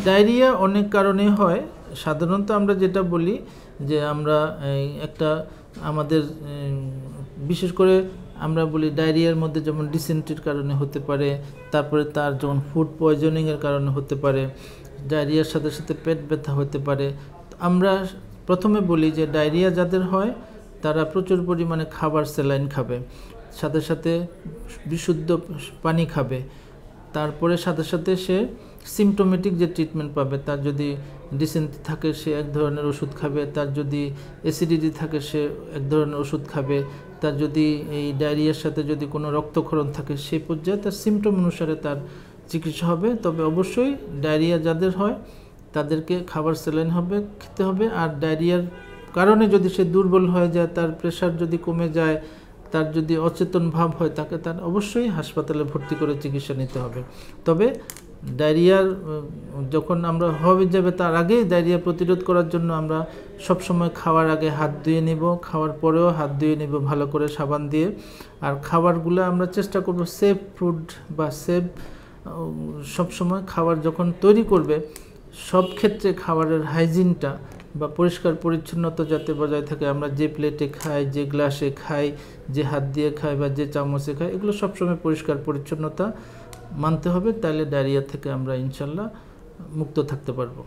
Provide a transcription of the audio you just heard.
Diarrhoea অনেক কারণে হয়। সাধারণত আমরা যেটা বলি যে আমরা একটা আমাদের বিশেষ করে আমরা বলি ডায়রিয়ার মধ্যে যেমন ডিসেন্ট্রির কারণে হতে পারে, তারপরে তার যেমন ফুড পয়জনিংয়ের কারণে হতে পারে, ডায়রিয়ার সাথে সাথে পেট ব্যথা হতে পারে। আমরা প্রথমে বলি যে ডায়রিয়া যাদের হয় তারা প্রচুর পরিমাণে খাবার স্যালাইন খাবে, সাথে সাথে বিশুদ্ধ পানি খাবে, তারপরে সাথে সাথে সে সিমটোমেটিক যে ট্রিটমেন্ট পাবে। তার যদি ডিসেন্ট্রি থাকে সে এক ধরনের ওষুধ খাবে, তার যদি অ্যাসিডিটি থাকে সে এক ধরনের ওষুধ খাবে, তার যদি এই ডায়রিয়ার সাথে যদি কোনো রক্তক্ষরণ থাকে সেই পর্যায়ে তার সিমটম অনুসারে তার চিকিৎসা হবে। তবে অবশ্যই ডায়রিয়া যাদের হয় তাদেরকে খাবার স্যালাইন খেতে হবে। আর ডায়রিয়ার কারণে যদি সে দুর্বল হয়ে যায়, তার প্রেশার যদি কমে যায়, তার যদি অচেতন ভাব হয়, তাকে তার অবশ্যই হাসপাতালে ভর্তি করে চিকিৎসা নিতে হবে। তবে ডায়রিয়ার যখন আমরা হয়ে যাবে তার আগেই ডায়রিয়া প্রতিরোধ করার জন্য আমরা সবসময় খাওয়ার আগে হাত ধুয়ে নেব, খাওয়ার পরেও হাত ধুয়ে নেব ভালো করে সাবান দিয়ে। আর খাবারগুলো আমরা চেষ্টা করব সেফ ফুড বা সেফ, সবসময় খাবার যখন তৈরি করবে সব ক্ষেত্রে খাবারের হাইজিনটা বা পরিষ্কার পরিচ্ছন্নতা যাতে বজায় থাকে। আমরা যে প্লেটে খাই, যে গ্লাসে খাই, যে হাত দিয়ে খাই বা যে চামচে খাই, এগুলো সবসময় পরিষ্কার পরিচ্ছন্নতা মানতে হবে। তাহলে ডায়রিয়া থেকে আমরা ইনশাল্লাহ মুক্ত থাকতে পারবো।